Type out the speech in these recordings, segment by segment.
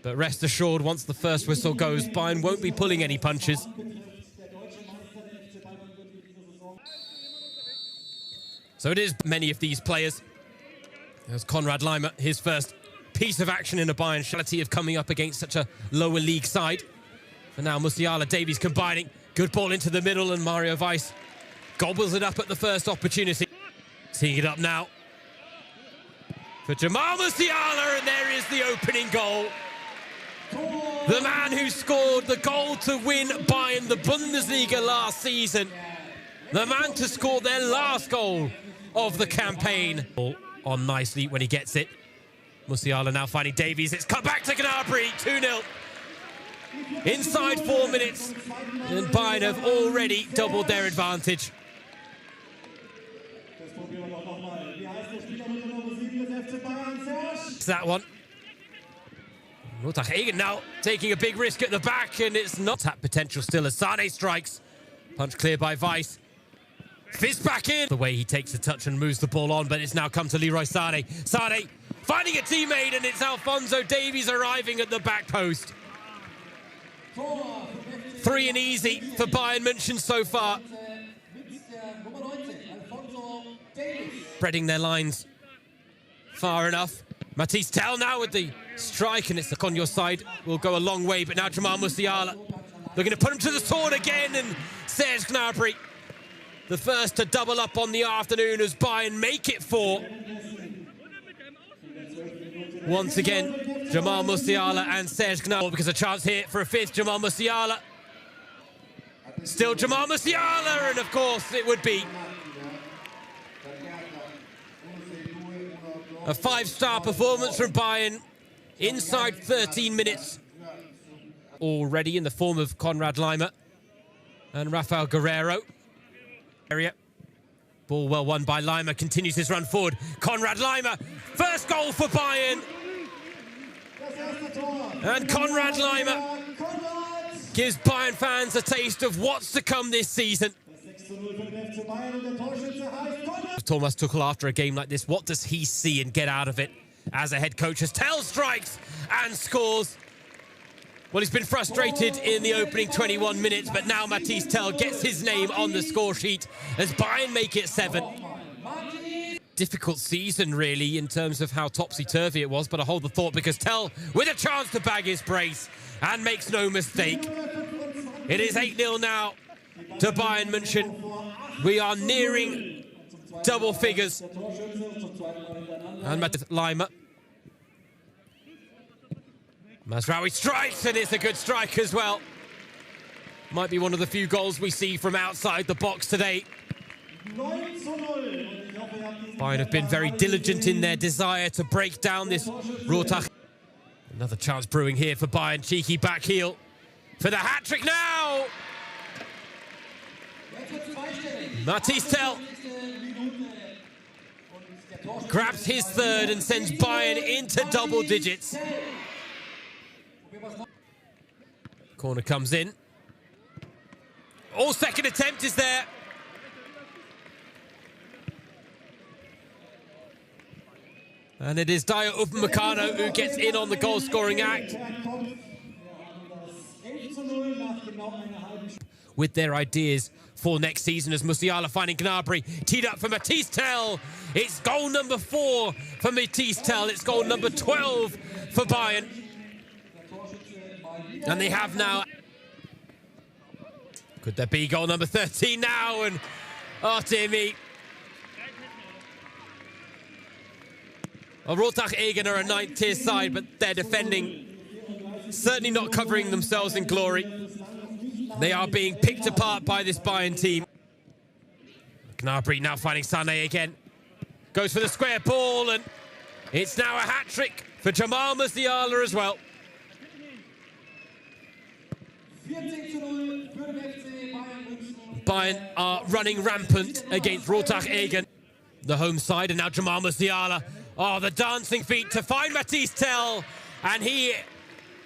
But rest assured, once the first whistle goes, Bayern won't be pulling any punches. So it is many of these players. There's Konrad Laimer, his first piece of action in a Bayern speciality of coming up against such a lower league side. And now Musiala, Davies combining. Good ball into the middle, and Mario Weiss gobbles it up at the first opportunity. Teeing it up now for Jamal Musiala, and there is the opening goal. The man who scored the goal to win Bayern the Bundesliga last season. The man to score their last goal of the campaign. On nicely when he gets it. Musiala now finding Davies. It's cut back to Gnabry, 2-0. Inside 4 minutes, and Bayern have already doubled their advantage. That one. Rottach now taking a big risk at the back, and it's not tap potential still as Sane strikes. Punch clear by Weiss. Fizz back in. The way he takes a touch and moves the ball on, but it's now come to Leroy Sane. Sane finding a teammate, and it's Alphonso Davies arriving at the back post. 3 and easy for Bayern München so far. Spreading their lines far enough. Matisse Tell now with the strike, and it's the on your side. Will go a long way, but now Jamal Musiala looking to put him to the sword again, and Serge Gnabry, the first to double up on the afternoon as Bayern make it 4. Once again, Jamal Musiala and Serge Gnabry, because a chance here for a fifth. Jamal Musiala. Still Jamal Musiala, and of course it would be a 5-star performance from Bayern inside 13 minutes. Already in the form of Konrad Laimer and Rafael Guerreiro. Area. Ball well won by Laimer, continues his run forward. Konrad Laimer, first goal for Bayern. And Konrad Laimer gives Bayern fans a taste of what's to come this season. Thomas Tuchel, after a game like this, what does he see and get out of it as a head coach? As Tell strikes and scores. Well, he's been frustrated in the opening 21 minutes, but now Matisse Tell gets his name on the score sheet as Bayern make it 7. Difficult season, really, in terms of how topsy-turvy it was, but I hold the thought because Tell with a chance to bag his brace and makes no mistake. It is 8-0 now to Bayern München. We are nearing double figures. And Laimer. Mazraoui strikes, and it's a good strike as well. Might be one of the few goals we see from outside the box today. Bayern have been very diligent in their desire to break down this Rottach. Another chance brewing here for Bayern. Cheeky back heel for the hat-trick now. Matisse Tell grabs his third and sends Bayern into double digits. Corner comes in. Second attempt is there. And it is Dayot Upamecano who gets in on the goal-scoring act. With their ideas for next season as Musiala finding Gnabry. Teed up for Matisse Tell. It's goal number 4 for Matisse Tell. It's goal number 12 for Bayern. And they have now... Could there be goal number 13 now? And oh dear me. Well, Rottach Egen are a 9th tier side, but they're defending, certainly not covering themselves in glory. They are being picked apart by this Bayern team. Gnabry now finding Sane again. Goes for the square ball, and it's now a hat-trick for Jamal Musiala as well. Bayern are running rampant against Rottach Egen, the home side, and now Jamal Musiala. Oh, the dancing feet to find Matisse Tell, and he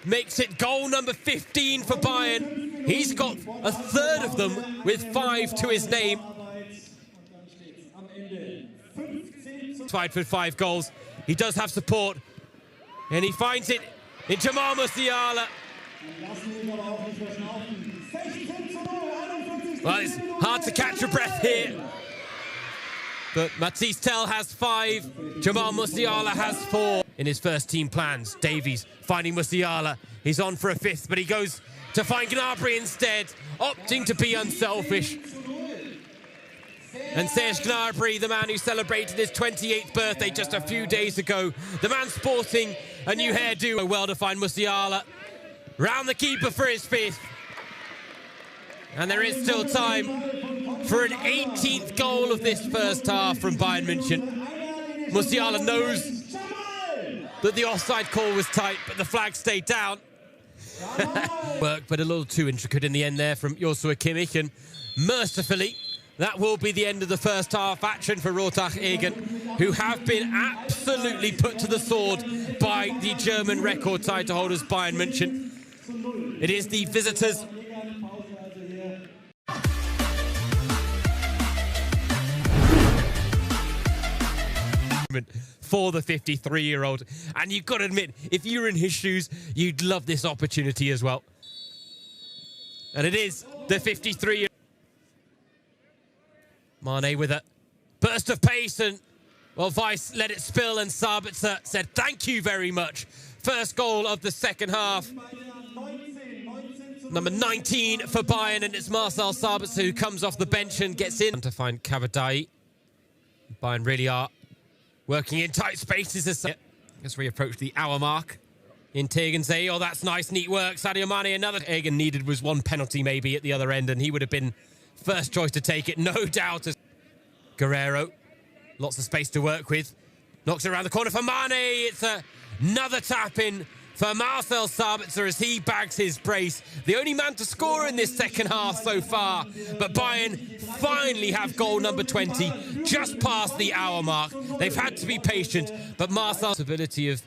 makes it goal number 15 for Bayern. He's got a third of them with 5 to his name. Tied for 5 goals. He does have support, and he finds it in Jamal Musiala. Well, it's hard to catch your breath here. But Mathys Tel has 5, Jamal Musiala has 4 in his first team plans. Davies finding Musiala. He's on for a 5th, but he goes to find Gnabry instead, opting to be unselfish. And Serge Gnabry, the man who celebrated his 28th birthday just a few days ago, the man sporting a new hairdo. Well to find Musiala. Round the keeper for his 5th. And there is still time for an 18th goal of this first half from Bayern München. Musiala knows that the offside call was tight, but the flag stayed down. Work, but a little too intricate in the end there from Joshua Kimmich. And mercifully, that will be the end of the first half action for Rottach Egen, who have been absolutely put to the sword by the German record title holders Bayern München. It is the visitors for the 53-year-old, and you've got to admit, if you were in his shoes, you'd love this opportunity as well. And it is the 53-year-old. Mane with a burst of pace, and well, Weiss let it spill, and Sabitzer said thank you very much. First goal of the second half. Number 19 for Bayern, and it's Marcel Sabitzer who comes off the bench and gets in to find Kavadai. Bayern really are working in tight spaces as we approach the hour mark. In Tegernsee, oh, that's nice, neat work. Sadio Mane, another Egen needed was one penalty maybe at the other end, and he would have been first choice to take it, no doubt. Guerrero, lots of space to work with. Knocks it around the corner for Mane. It's another tap in for Marcel Sabitzer as he bags his brace. The only man to score in this second half so far. But Bayern finally have goal number 20, just past the hour mark. They've had to be patient, but Marcel's ability of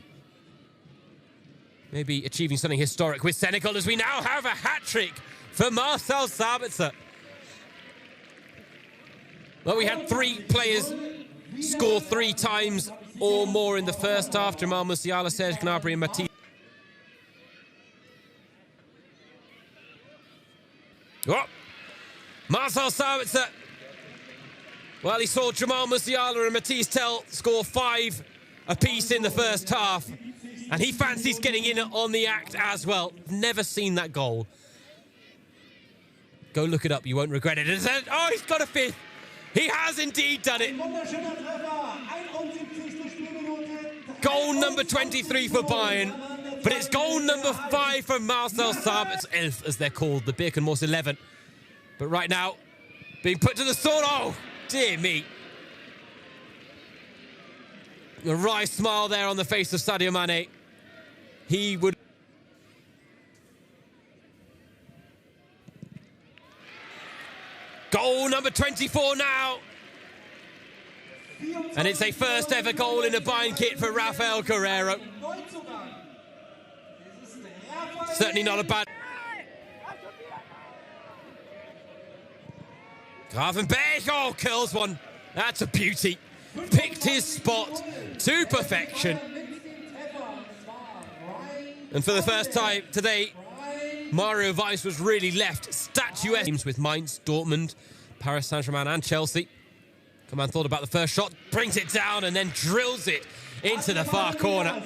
maybe achieving something historic with Senegal, as we now have a hat-trick for Marcel Sabitzer. Well, we had 3 players score 3 times or more in the first half. Jamal Musiala, Serge Gnabry and Mathys. Oh, Marcel Sabitzer. Well, he saw Jamal Musiala and Mathys Tel score 5 apiece in the first half, and he fancies getting in on the act as well. Never seen that goal. Go look it up, you won't regret it. Oh, he's got a 5th. He has indeed done it. Goal number 23 for Bayern. But it's goal number 5 from Marcel Sabitzer. Elf, as they're called, the Birkenmorse 11. But right now, being put to the sword. Oh, dear me. A wry smile there on the face of Sadio Mane. He would... Goal number 24 now. And it's a first ever goal in a Bayern kit for Rafael Guerrero. Certainly not a bad... Gravenberch, oh, curls one. That's a beauty. Picked his spot to perfection. And for the first time today, Mario Weiss was really left statuesque. Teams with Mainz, Dortmund, Paris Saint-Germain and Chelsea. Coman thought about the first shot, brings it down and then drills it into the far corner.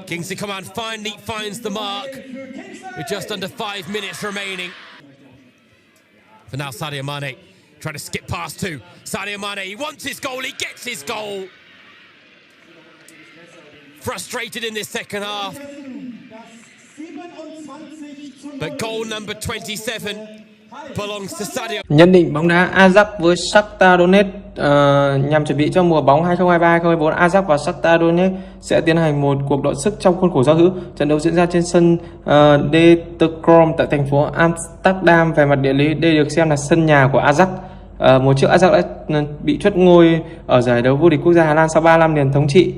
Kingsley Coman finally finds the mark with just under 5 minutes remaining. For now, Sadio Mane trying to skip past 2. Sadio Mane, he wants his goal, he gets his goal. Frustrated in this second half. But goal number 27 belongs to Sadio. Nhận định bóng đá Ajax với Shakhtar Donetsk nhằm chuẩn bị cho mùa bóng 2023-2024, Ajax và Shakhtar Donetsk sẽ tiến hành một cuộc đọ sức trong khuôn khổ giao hữu. Trận đấu diễn ra trên sân De Krom tại thành phố Amsterdam. Về mặt địa lý, đây được xem là sân nhà của Ajax. Mùa trước Ajax đã bị truất ngôi ở giải đấu vô địch quốc gia Hà Lan sau 3 năm liền thống trị.